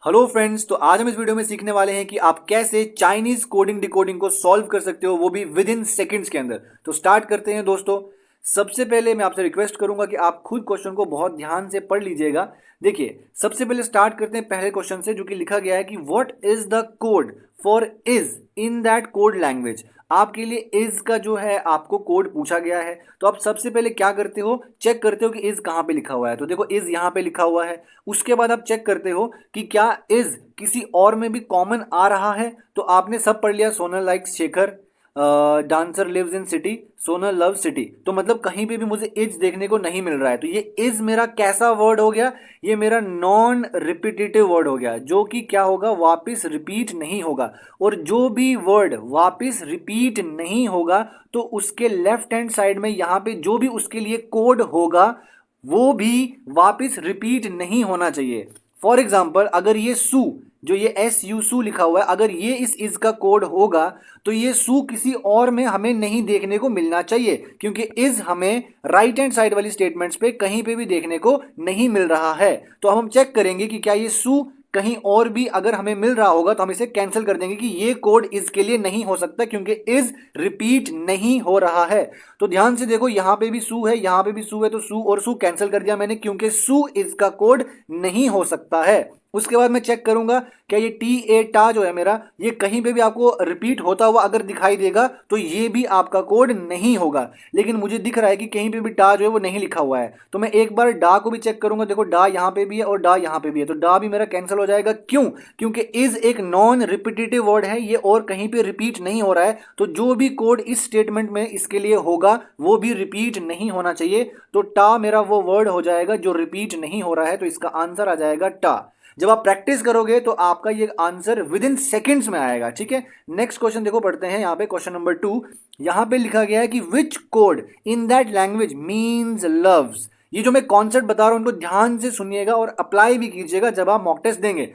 Hello friends, तो आज हम इस वीडियो में सीखने वाले हैं कि आप कैसे चाइनीज कोडिंग डिकोडिंग को सॉल्व कर सकते हो, वो भी विद इन सेकेंड्स के अंदर। तो स्टार्ट करते हैं दोस्तों। सबसे पहले मैं आपसे रिक्वेस्ट करूंगा कि आप खुद क्वेश्चन को बहुत ध्यान से पढ़ लीजिएगा। देखिए, सबसे पहले स्टार्ट करते हैं पहले क्वेश्चन से, जो कि लिखा गया है कि what is the code for is in that code language. आपके लिए इज का जो है आपको कोड पूछा गया है। तो आप सबसे पहले क्या करते हो, चेक करते हो कि इज कहाँ पे लिखा हुआ है। तो देखो, इज यहाँ पे लिखा हुआ है। उसके बाद आप चेक करते हो कि क्या इज किसी और में भी कॉमन आ रहा है। तो आपने सब पढ़ लिया, Sonal likes Shekhar, dancer lives in city, Sonal love city. तो मतलब कहीं पे भी मुझे इज देखने को नहीं मिल रहा है। तो ये इज मेरा कैसा वर्ड हो गया, ये मेरा नॉन रिपीटेटिव वर्ड हो गया, जो कि क्या होगा, वापस रिपीट नहीं होगा। और जो भी वर्ड वापस रिपीट नहीं होगा तो उसके लेफ्ट हैंड साइड में यहाँ पे जो भी उसके लिए कोड होगा वो भी वापस रिपीट नहीं होना चाहिए। फॉर एग्जाम्पल, अगर ये सू, जो ये एस यू सू लिखा हुआ है, अगर ये इस का कोड होगा तो ये सू किसी और में हमें नहीं देखने को मिलना चाहिए, क्योंकि इज हमें राइट हैंड साइड वाली स्टेटमेंट्स पे कहीं पे भी देखने को नहीं मिल रहा है। तो हम चेक करेंगे कि क्या ये सू कहीं और भी अगर हमें मिल रहा होगा तो हम इसे कैंसिल कर देंगे कि ये कोड इज के लिए नहीं हो सकता, क्योंकि इज रिपीट नहीं हो रहा है। तो ध्यान से देखो, यहां पे भी सू है, यहां पे भी सू है, तो सू और सू कैंसिल कर दिया मैंने, क्योंकि सू इज का कोड नहीं हो सकता है। उसके बाद मैं चेक करूंगा क्या ये टी ए टा जो है मेरा, ये कहीं पे भी आपको रिपीट होता हुआ अगर दिखाई देगा तो ये भी आपका कोड नहीं होगा। लेकिन मुझे दिख रहा है कि कहीं पे भी टा जो है वो नहीं लिखा हुआ है। तो मैं एक बार डा को भी चेक करूंगा। देखो, डा यहाँ पे भी है और डा यहाँ पे भी है, तो डा भी मेरा कैंसिल हो जाएगा। क्यों? क्योंकि इज एक नॉन रिपीटेटिव वर्ड है, ये और कहीं पे रिपीट नहीं हो रहा है। तो जो भी कोड इस स्टेटमेंट में इसके लिए होगा वो भी रिपीट नहीं होना चाहिए। तो टा मेरा वो वर्ड हो जाएगा जो रिपीट नहीं हो रहा है, तो इसका आंसर आ जाएगा टा। जब आप प्रैक्टिस करोगे तो आपका ये आंसर विद इन सेकेंड्स में आएगा। ठीक है, नेक्स्ट क्वेश्चन देखो, पढ़ते हैं यहाँ पे क्वेश्चन नंबर 2। यहाँ पे लिखा गया है कि विच code in that language means loves. ये जो मैं कॉन्सेप्ट बता रहा हूं उनको ध्यान से सुनिएगा और अप्लाई भी कीजिएगा जब आप मॉक टेस्ट देंगे।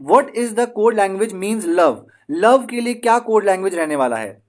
What is the code language means love. Love के लिए क्या कोड लैंग्वेज रहने वाला है?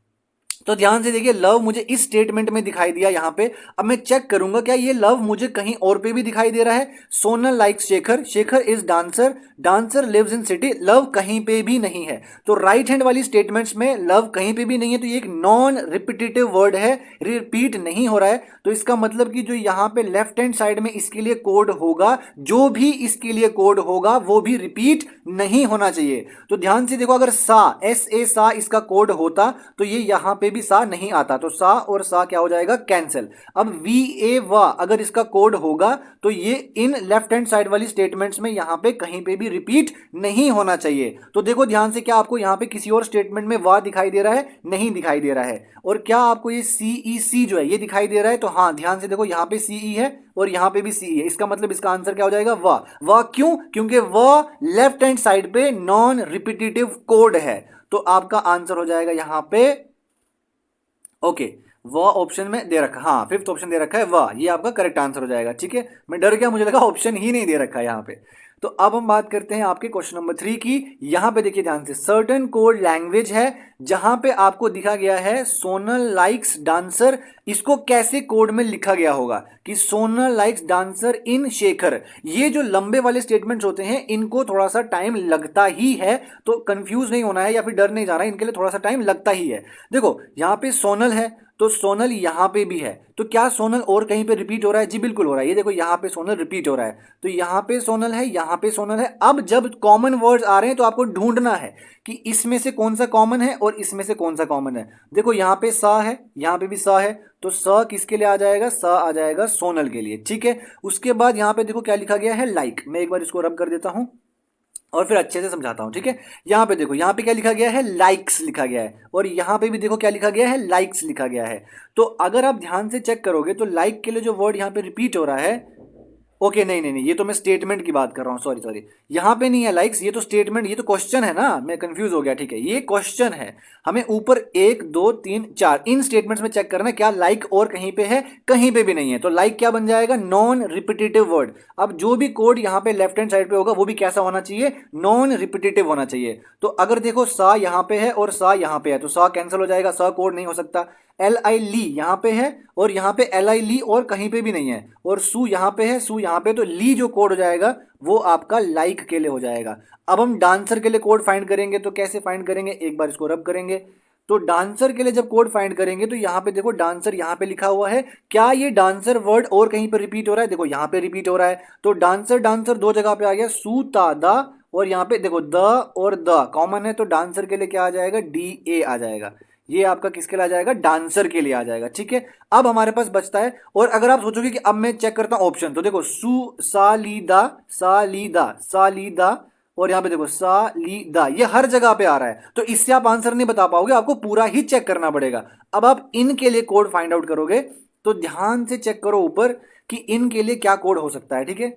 तो ध्यान से देखिए, लव मुझे इस स्टेटमेंट में दिखाई दिया यहाँ पे। अब मैं चेक करूंगा क्या ये लव मुझे कहीं और पे भी दिखाई दे रहा है। Sonal likes Shekhar, Shekhar is dancer, dancer lives in city, love कहीं पे भी नहीं है। तो राइट हैंड वाली स्टेटमेंट्स में लव कहीं पे भी नहीं है, तो ये एक नॉन रिपीटेटिव वर्ड है, रिपीट नहीं हो रहा है। तो इसका मतलब कि जो यहाँ पे लेफ्ट हैंड साइड में इसके लिए कोड होगा, जो भी इसके लिए कोड होगा वो भी रिपीट नहीं होना चाहिए। तो ध्यान से देखो, अगर सा, एस ए सा इसका कोड होता तो ये यहाँ पे भी सा नहीं आता, तो सा और सा क्या हो जाएगा, कैंसिल। अब वी ए वा अगर इसका कोड होगा तो ये इन लेफ्ट हैंड साइड वाली स्टेटमेंट्स में यहाँ पे कहीं पे भी रिपीट नहीं होना चाहिए। तो देखो ध्यान से, क्या आपको यहाँ पे किसी और स्टेटमेंट में वा दिखाई दे रहा है? नहीं दिखाई दे रहा है। और क्या आपको ये सीई सी जो है ये दिखाई दे रहा है? तो हाँ, ध्यान से देखो, यहाँ पे सीई है और यहाँ पे भी सीई है। इसका मतलब इसका आंसर क्या हो जाएगा, वा। वा क्यों? क्योंकि वा लेफ्ट हैंड साइड पे नॉन रिपीटेटिव कोड है। तो आपका आंसर हो जाएगा यहाँ पे ओके, वह ऑप्शन में दे रखा, हाँ, फिफ्थ ऑप्शन दे रखा है वह, ये आपका करेक्ट आंसर हो जाएगा। ठीक है, मैं डर गया, मुझे लगा ऑप्शन ही नहीं दे रखा है यहाँ पे। तो अब हम बात करते हैं आपके क्वेश्चन नंबर 3 की। यहाँ पे देखिए ध्यान से, सर्टेन कोड लैंग्वेज है जहां पे आपको दिखा गया है सोनल लाइक्स डांसर। इसको कैसे कोड में लिखा गया होगा कि सोनल लाइक्स डांसर इन शेखर। ये जो लंबे वाले स्टेटमेंट्स होते हैं इनको थोड़ा सा टाइम लगता ही है, तो कंफ्यूज नहीं होना है या फिर डर नहीं जाना है, इनके लिए थोड़ा सा टाइम लगता ही है। देखो, यहाँ पे सोनल है तो सोनल यहाँ पे भी है, तो क्या सोनल और कहीं पे रिपीट हो रहा है? जी बिल्कुल हो रहा है। ये देखो, यहाँ पे सोनल रिपीट हो रहा है, तो यहाँ पे सोनल है, यहाँ पे सोनल है। अब जब कॉमन वर्ड्स आ रहे हैं तो आपको ढूंढना है कि इसमें से कौन सा कॉमन है और इसमें से कौन सा कॉमन है। देखो, यहाँ पे सा है, यहाँ पे भी सा है, तो सा किसके लिए आ जाएगा? सा आ जाएगा सोनल के लिए। ठीक है, उसके बाद यहाँ पे देखो क्या लिखा गया है, लाइक। मैं एक बार इसको रब कर देता हूँ और फिर अच्छे से समझाता हूं। ठीक है, यहाँ पे देखो, यहाँ पे क्या लिखा गया है, लाइक्स लिखा गया है, और यहाँ पे भी देखो क्या लिखा गया है, लाइक्स लिखा गया है। तो अगर आप ध्यान से चेक करोगे तो लाइक के लिए जो वर्ड यहाँ पे रिपीट हो रहा है, ओके, नहीं नहीं नहीं, ये तो मैं स्टेटमेंट की बात कर रहा हूँ, सॉरी सॉरी, यहाँ पे नहीं है लाइक्स, ये तो स्टेटमेंट, ये तो क्वेश्चन है ना, मैं कंफ्यूज हो गया। ठीक है, ये क्वेश्चन है, हमें ऊपर 1 2 3 4 इन स्टेटमेंट्स में चेक करना है क्या लाइक और कहीं पे है? कहीं पे भी नहीं है। तो लाइक क्या बन जाएगा, नॉन रिपीटेटिव वर्ड। अब जो भी कोड यहाँ पे लेफ्ट हैंड साइड पे होगा वो भी कैसा होना चाहिए, नॉन रिपीटेटिव होना चाहिए। तो अगर देखो सा यहाँ पे है और सा यहाँ पे है, तो सा कैंसिल हो जाएगा, सा कोड नहीं हो सकता। एल आई ली यहाँ पे है और यहाँ पे एल आई ली और कहीं पे भी नहीं है, और सू यहाँ पे है, सू यहाँ पे, तो ली जो कोड हो जाएगा वो आपका लाइक के लिए हो जाएगा। अब हम डांसर के लिए कोड फाइंड करेंगे, तो कैसे फाइंड करेंगे, एक बार इसको रब करेंगे। तो डांसर के लिए जब कोड फाइंड करेंगे तो यहाँ पे देखो डांसर यहाँ पे लिखा हुआ है, क्या ये डांसर वर्ड और कहीं पर रिपीट हो रहा है, देखो यहाँ पे रिपीट हो रहा है। तो डांसर डांसर दो जगह पे आ गया, सू ता दा, और यहाँ पे देखो द और द कॉमन है, तो डांसर के लिए क्या आ जाएगा, डी ए आ जाएगा। ये आपका किसके लिए आ जाएगा, डांसर के लिए आ जाएगा। ठीक है, अब हमारे पास बचता है, और अगर आप सोचोगे कि अब मैं चेक करता हूं ऑप्शन, तो देखो सू सा ली दा, सा ली दा, सा ली दा, और यहां पे देखो सा ली दा, ये हर जगह पे आ रहा है, तो इससे आप आंसर नहीं बता पाओगे, आपको पूरा ही चेक करना पड़ेगा। अब आप इन के लिए कोड फाइंड आउट करोगे तो ध्यान से चेक करो ऊपर कि इन के लिए क्या कोड हो सकता है। ठीक है,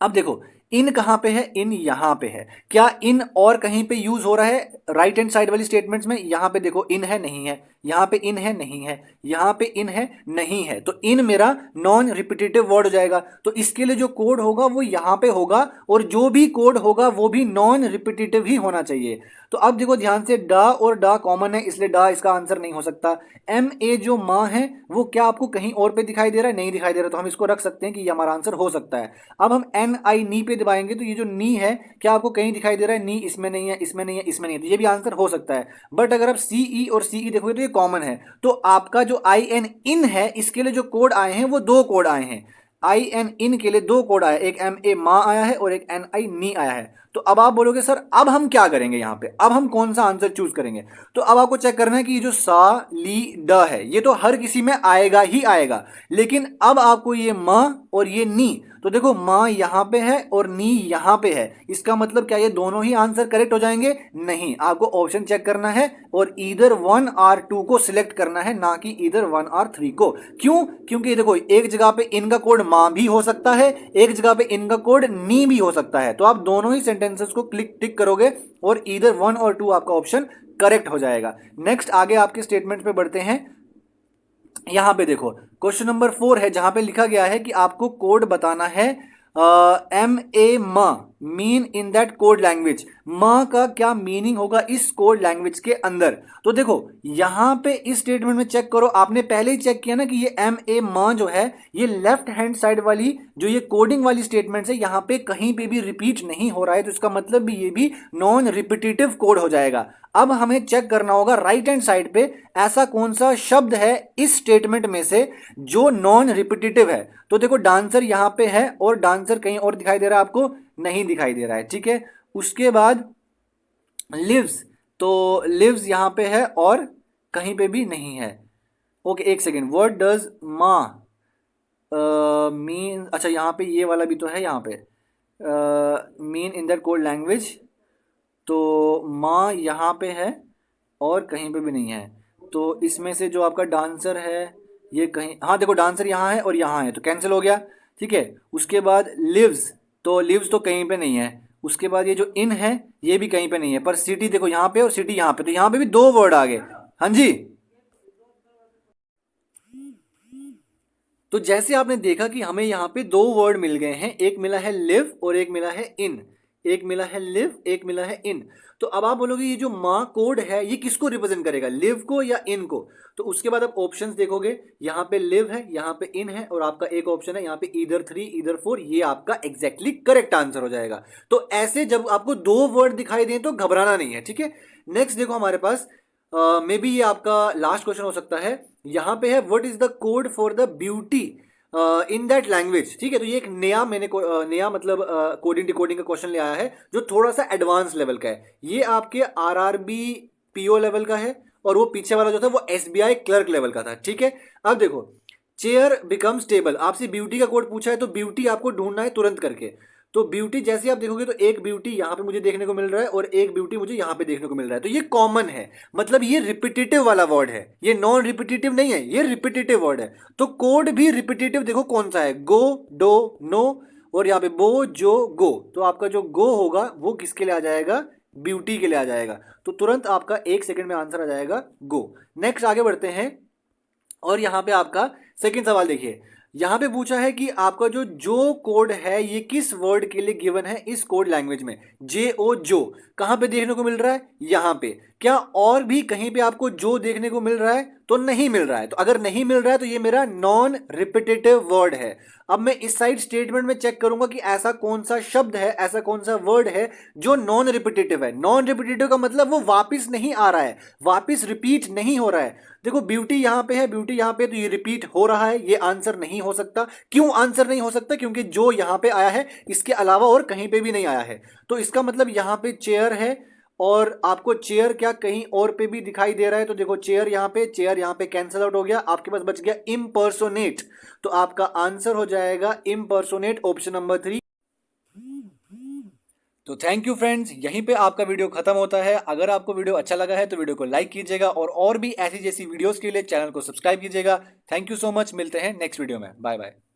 अब देखो इन कहां पे है, इन यहां पे है, क्या इन और कहीं पे यूज हो रहा है राइट हैंड साइड वाली स्टेटमेंट्स में, यहां पे देखो इन है नहीं है, यहां पे इन है नहीं है, यहां पे इन है नहीं है, तो इन मेरा नॉन रिपीटेटिव वर्ड हो जाएगा। तो इसके लिए जो कोड होगा वो यहां पे होगा, और जो भी कोड होगा वो भी नॉन रिपीटेटिव ही होना चाहिए। तो अब देखो ध्यान से, डा और डा कॉमन है, इसलिए डा इसका आंसर नहीं हो सकता। एम ए जो माँ है वो क्या आपको कहीं और पे दिखाई दे रहा है, नहीं दिखाई दे रहा, तो हम इसको रख सकते हैं कि ये हमारा आंसर हो सकता है। अब हम एन आई नी पे दबाएंगे, तो ये जो नी है क्या आपको कहीं दिखाई दे रहा है, नी इसमें नहीं है, इसमें नहीं है, इसमें नहीं है, तो ये भी आंसर हो सकता है। बट अगर आप सी ई और सी ई देखोगे तो ये कॉमन है, तो आपका जो आई एन इन है इसके लिए जो कोड आए हैं वो दो कोड आए हैं, आई एन इन के लिए दो कोड आया, एक एम ए माँ आया है और एक एन आई नी आया है। तो अब आप बोलोगे सर अब हम क्या करेंगे यहाँ पे, अब हम कौन सा आंसर चूज करेंगे, तो अब आपको चेक करना है कि ये जो सा ली ड है ये तो हर किसी में आएगा ही आएगा, लेकिन अब आपको ये म और ये नी, तो देखो माँ यहाँ पे है और नी यहाँ पे है, इसका मतलब क्या ये दोनों ही आंसर करेक्ट हो जाएंगे, नहीं, आपको ऑप्शन चेक करना है और ईदर 1 और 2 को सिलेक्ट करना है, ना कि ईदर 1 और 3 को। क्यों, क्योंकि देखो एक जगह पे इनका कोड माँ भी हो सकता है, एक जगह पे इनका कोड नी भी हो सकता है, तो आप दोनों ही सेंटेंसेस को क्लिक टिक करोगे और ईदर 1 और 2 आपका ऑप्शन करेक्ट हो जाएगा। नेक्स्ट आगे आपके स्टेटमेंट पे बढ़ते हैं। यहां पे देखो क्वेश्चन नंबर 4 है, जहां पे लिखा गया है कि आपको कोड बताना है, M A mean in that code language, माँ का क्या मीनिंग होगा इस कोड लैंग्वेज के अंदर। तो देखो यहां पे इस स्टेटमेंट में चेक करो, आपने पहले ही चेक किया ना कि ये एम ए माँ जो है ये लेफ्ट हैंड साइड वाली जो ये कोडिंग वाली स्टेटमेंट है यहाँ पे कहीं पे भी रिपीट नहीं हो रहा है, तो इसका मतलब भी ये भी नॉन रिपीटेटिव कोड हो जाएगा। अब हमें चेक करना होगा राइट हैंड साइड पे ऐसा कौन सा शब्द है इस स्टेटमेंट में से जो नॉन रिपीटेटिव है। तो देखो डांसर यहाँ पे है और डांसर कहीं और दिखाई दे रहा है, आपको नहीं दिखाई दे रहा है। ठीक है, उसके बाद लिव्स, तो लिव्स यहाँ पे है और कहीं पे भी नहीं है। ओके एक सेकेंड, व्हाट डज माँ मीन, अच्छा यहाँ पे ये वाला भी तो है, यहाँ पे mean in that code language, तो माँ यहाँ पे है और कहीं पे भी नहीं है, तो इसमें से जो आपका डांसर है ये कहीं, हाँ देखो डांसर यहाँ है और यहाँ है, तो कैंसिल हो गया। ठीक है, उसके बाद लिव्स, तो लिव्स तो कहीं पे नहीं है, उसके बाद ये जो इन है ये भी कहीं पे नहीं है, पर सिटी देखो यहाँ पे और सिटी यहाँ पे, तो यहाँ पे भी दो वर्ड आ गए। हाँ जी, तो जैसे आपने देखा कि हमें यहाँ पे दो वर्ड मिल गए हैं, एक मिला है लिव और एक मिला है इन, एक मिला है लिव एक मिला है इन। तो अब आप बोलोगे ये जो माँ कोड है ये किसको रिप्रेजेंट करेगा, लिव को या इन को। तो उसके बाद आप ऑप्शंस देखोगे, यहाँ पे लिव है, यहाँ पे इन है, और आपका एक ऑप्शन है यहाँ पे ईदर 3 ईदर 4, ये आपका एग्जैक्टली करेक्ट आंसर हो जाएगा। तो ऐसे जब आपको दो वर्ड दिखाई दें तो घबराना नहीं है। ठीक है, नेक्स्ट देखो हमारे पास मे बी ये आपका लास्ट क्वेश्चन हो सकता है। यहाँ पे है what is the code for the beauty in that language. ठीक है, तो ये एक नया मैंने नया मतलब कोडिंग डिकोडिंग का क्वेश्चन ले आया है जो थोड़ा सा एडवांस लेवल का है। ये आपके आरआरबी पीओ लेवल का है और वो पीछे वाला जो था वो एसबीआई क्लर्क लेवल का था। ठीक है, अब देखो चेयर बिकम स्टेबल, आपसे ब्यूटी का कोड पूछा है, तो ब्यूटी आपको ढूंढना है तुरंत करके। तो ब्यूटी जैसे आप देखोगे तो एक ब्यूटी यहाँ पे मुझे देखने को मिल रहा है और एक ब्यूटी मुझे यहाँ पे देखने को मिल रहा है, तो ये कॉमन है, मतलब ये रिपीटेटिव वाला वर्ड है, ये नॉन रिपीटेटिव नहीं है, ये रिपीटेटिव वर्ड है। तो कोड भी रिपीटेटिव देखो कौन सा है, गो डो नो, और यहाँ पे बो जो गो, तो आपका जो गो होगा वो किसके लिए आ जाएगा, ब्यूटी के लिए आ जाएगा। तो तुरंत आपका एक सेकंड में आंसर आ जाएगा गो। नेक्स्ट आगे बढ़ते हैं, और यहाँ पे आपका सेकंड सवाल देखिए, यहाँ पे पूछा है कि आपका जो कोड है ये किस वर्ड के लिए गिवन है इस कोड लैंग्वेज में। जे ओ जो कहाँ पे देखने को मिल रहा है, यहाँ पे। क्या और भी कहीं पे आपको जो देखने को मिल रहा है? तो नहीं मिल रहा है। तो अगर नहीं मिल रहा है तो ये मेरा नॉन रिपीटेटिव वर्ड है। अब मैं इस साइड स्टेटमेंट में चेक करूंगा कि ऐसा कौन सा शब्द है, ऐसा कौन सा वर्ड है जो नॉन रिपीटेटिव है। नॉन रिपीटेटिव का मतलब वो वापस नहीं आ रहा है, वापस रिपीट नहीं हो रहा है। देखो ब्यूटी यहां पे है, ब्यूटी यहां पे, तो ये रिपीट हो रहा है, ये आंसर नहीं हो सकता। क्यों आंसर नहीं हो सकता? क्योंकि जो यहां पे आया है इसके अलावा और कहीं पे भी नहीं आया है। तो इसका मतलब यहां पे चेयर है, और आपको चेयर क्या कहीं और पे भी दिखाई दे रहा है? तो देखो चेयर यहां पे कैंसिल आउट हो गया, आपके पास बच गया इम्पर्सोनेट। तो आपका आंसर हो जाएगा इम्पर्सोनेट, ऑप्शन नंबर 3। तो थैंक यू फ्रेंड्स, यहीं पे आपका वीडियो खत्म होता है। अगर आपको वीडियो अच्छा लगा है तो वीडियो को लाइक कीजिएगा, और भी ऐसी जैसी वीडियोस के लिए चैनल को सब्सक्राइब कीजिएगा। थैंक यू सो मच, मिलते हैं नेक्स्ट वीडियो में। Bye bye.